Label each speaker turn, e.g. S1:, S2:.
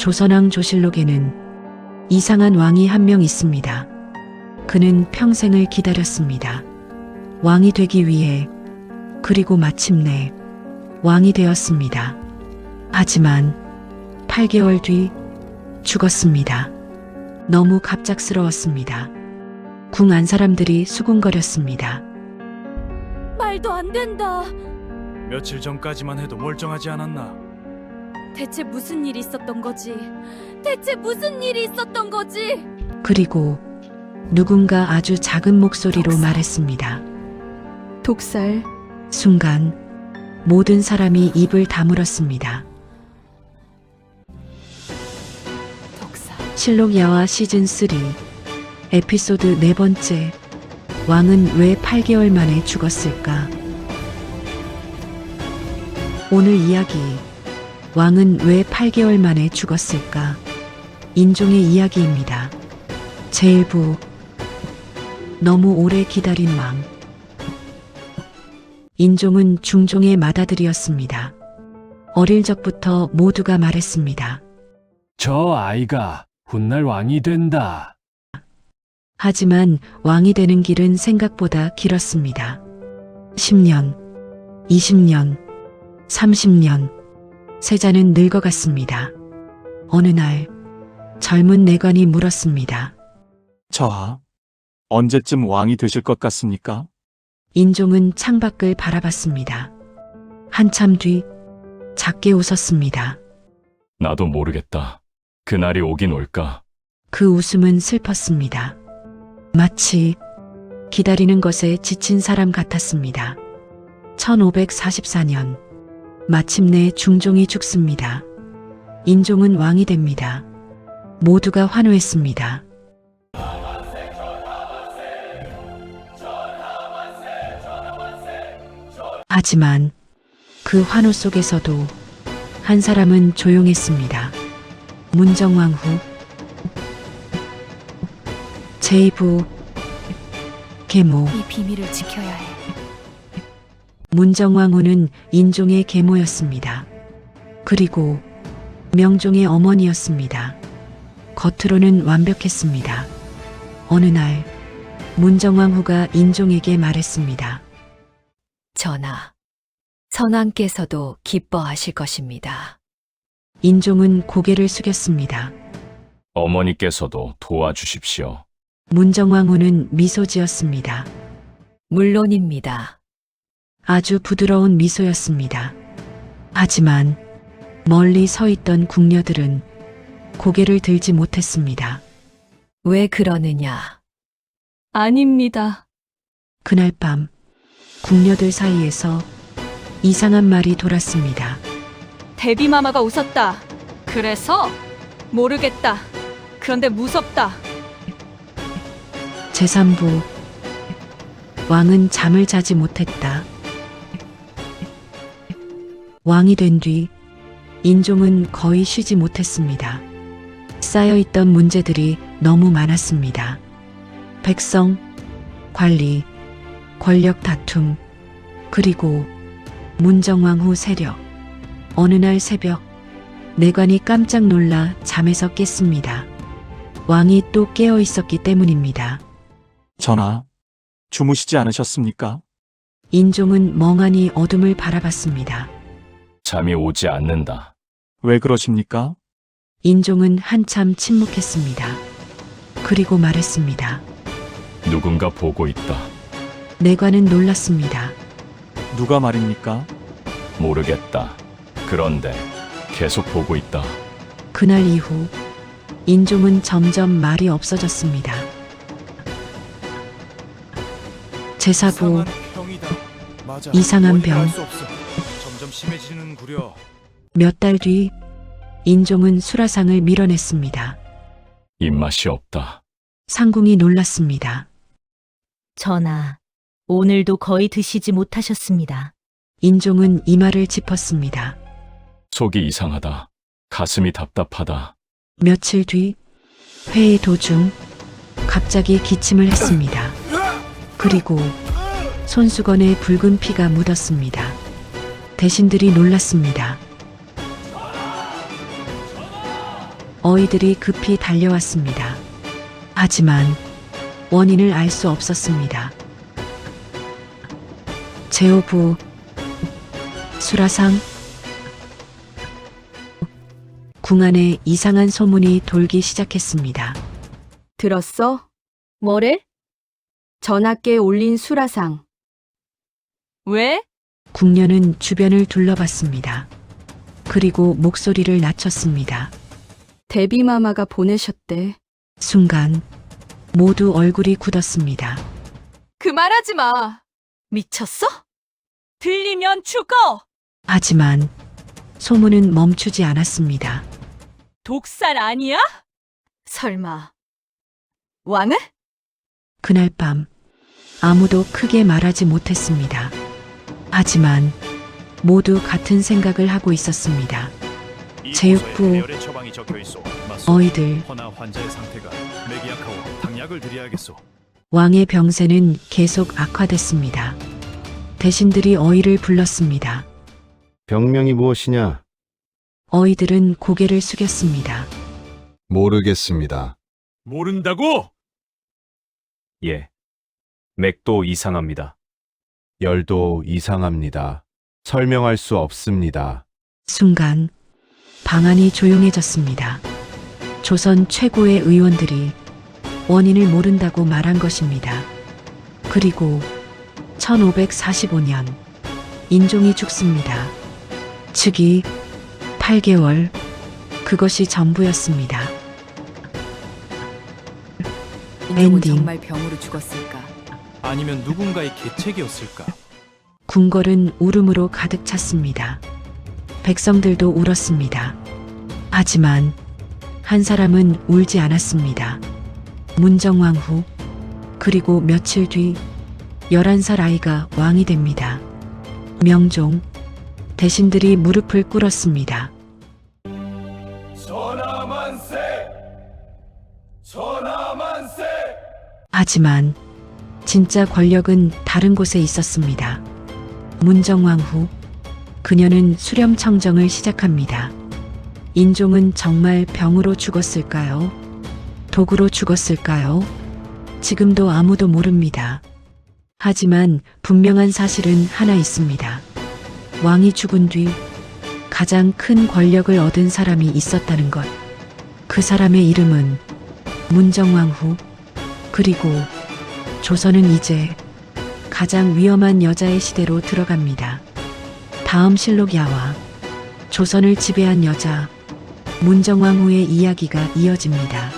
S1: 조선왕 조실록에는 이상한 왕이 한 명 있습니다. 그는 평생을 기다렸습니다. 왕이 되기 위해. 그리고 마침내 왕이 되었습니다. 하지만 8개월 뒤 죽었습니다. 너무 갑작스러웠습니다. 궁 안 사람들이 수군거렸습니다.
S2: 말도 안 된다.
S3: 며칠 전까지만 해도 멀쩡하지 않았나?
S2: 대체 무슨 일이 있었던 거지? 대체 무슨 일이 있었던 거지?
S1: 그리고 누군가 아주 작은 목소리로 말했습니다.
S4: 독살.
S1: 순간 모든 사람이 입을 다물었습니다.
S2: 독사.
S1: 실록 야화 시즌 3 에피소드 4번째. 왕은 왜 8개월 만에 죽었을까? 오늘 이야기 왕은 왜 8개월 만에 죽었을까? 인종의 이야기입니다. 제1부 너무 오래 기다린 왕. 인종은 중종의 맏아들이었습니다. 어릴 적부터 모두가 말했습니다.
S5: 저 아이가 훗날 왕이 된다.
S1: 하지만 왕이 되는 길은 생각보다 길었습니다. 10년, 20년, 30년, 세자는 늙어갔습니다. 어느 날 젊은 내관이 물었습니다.
S6: 저하, 언제쯤 왕이 되실 것 같습니까?
S1: 인종은 창밖을 바라봤습니다. 한참 뒤 작게 웃었습니다.
S5: 나도 모르겠다. 그날이 오긴 올까?
S1: 그 웃음은 슬펐습니다. 마치 기다리는 것에 지친 사람 같았습니다. 1544년 마침내 중종이 죽습니다. 인종은 왕이 됩니다. 모두가 환호했습니다. 하지만 그 환호 속에서도 한 사람은 조용했습니다. 문정왕후. 제2부 계모.
S2: 이 비밀을 지켜야 해.
S1: 문정왕후는 인종의 계모였습니다. 그리고 명종의 어머니였습니다. 겉으로는 완벽했습니다. 어느 날 문정왕후가 인종에게 말했습니다.
S4: 전하, 선왕께서도 기뻐하실 것입니다.
S1: 인종은 고개를 숙였습니다.
S5: 어머니께서도 도와주십시오.
S1: 문정왕후는 미소 지었습니다.
S4: 물론입니다.
S1: 아주 부드러운 미소였습니다. 하지만 멀리 서 있던 궁녀들은 고개를 들지 못했습니다.
S4: 왜 그러느냐?
S2: 아닙니다.
S1: 그날 밤 궁녀들 사이에서 이상한 말이 돌았습니다.
S2: 데비마마가 웃었다. 그래서? 모르겠다. 그런데 무섭다.
S1: 제3부 왕은 잠을 자지 못했다. 왕이 된 뒤 인종은 거의 쉬지 못했습니다. 쌓여있던 문제들이 너무 많았습니다. 백성, 관리, 권력 다툼, 그리고 문정왕후 세력. 어느 날 새벽 내관이 깜짝 놀라 잠에서 깼습니다. 왕이 또 깨어 있었기 때문입니다.
S6: 전하, 주무시지 않으셨습니까?
S1: 인종은 멍하니 어둠을 바라봤습니다.
S5: 잠이 오지 않는다.
S6: 왜 그러십니까?
S1: 인종은 한참 침묵했습니다. 그리고 말했습니다.
S5: 누군가 보고 있다.
S1: 내관은 놀랐습니다.
S6: 누가 말입니까?
S5: 모르겠다. 그런데 계속 보고 있다.
S1: 그날 이후 인종은 점점 말이 없어졌습니다. 제4부
S3: 병이다. 맞아.
S1: 이상한
S3: 원인을
S1: 병.
S3: 알 수 없어. 점점 심해지는구려.
S1: 몇 달 뒤 인종은 수라상을 밀어냈습니다.
S5: 입맛이 없다.
S1: 상궁이 놀랐습니다.
S7: 전하, 오늘도 거의 드시지 못하셨습니다.
S1: 인종은 이마를 짚었습니다.
S5: 속이 이상하다. 가슴이 답답하다.
S1: 며칠 뒤 회의 도중 갑자기 기침을 했습니다. 그리고 손수건에 붉은 피가 묻었습니다. 대신들이 놀랐습니다. 어이들이 급히 달려왔습니다. 하지만 원인을 알 수 없었습니다. 제오부 수라상 궁 안에 이상한 소문이 돌기 시작했습니다.
S8: 들었어? 뭐래? 전하께 올린 수라상. 왜?
S1: 궁녀는 주변을 둘러봤습니다. 그리고 목소리를 낮췄습니다.
S8: 데비마마가 보내셨대.
S1: 순간 모두 얼굴이 굳었습니다.
S8: 그만하지 마. 미쳤어? 들리면 죽어.
S1: 하지만 소문은 멈추지 않았습니다.
S8: 독살 아니야? 설마 왕은?
S1: 그날 밤 아무도 크게 말하지 못했습니다. 하지만 모두 같은 생각을 하고 있었습니다. 제육부, 어이들,
S3: 허나 환자의 상태가 맥이 약하고 당약을 드려야겠소.
S1: 왕의 병세는 계속 악화됐습니다. 대신들이 어이를 불렀습니다.
S9: 병명이 무엇이냐?
S1: 어이들은 고개를 숙였습니다.
S9: 모르겠습니다.
S3: 모른다고?
S10: 예. 맥도 이상합니다.
S9: 열도 이상합니다. 설명할 수 없습니다.
S1: 순간 방안이 조용해졌습니다. 조선 최고의 의원들이 원인을 모른다고 말한 것입니다. 그리고 1545년 인종이 죽습니다. 즉위 8개월 그것이 전부였습니다.
S2: 인종은
S1: 엔딩.
S2: 정말 병으로 죽었을까?
S3: 아니면 누군가의 계책이었을까?
S1: 궁궐은 울음으로 가득 찼습니다. 백성들도 울었습니다. 하지만 한 사람은 울지 않았습니다. 문정왕 후 그리고 며칠 뒤 11살 아이가 왕이 됩니다. 명종 대신들이 무릎을 꿇었습니다. 하지만 진짜 권력은 다른 곳에 있었습니다. 문정왕 후 그녀는 수렴청정을 시작합니다. 인종은 정말 병으로 죽었을까요? 독으로 죽었을까요? 지금도 아무도 모릅니다. 하지만 분명한 사실은 하나 있습니다. 왕이 죽은 뒤 가장 큰 권력을 얻은 사람이 있었다는 것. 그 사람의 이름은 문정왕 후 그리고 조선은 이제 가장 위험한 여자의 시대로 들어갑니다. 다음 실록 야와 조선을 지배한 여자 문정왕 후의 이야기가 이어집니다.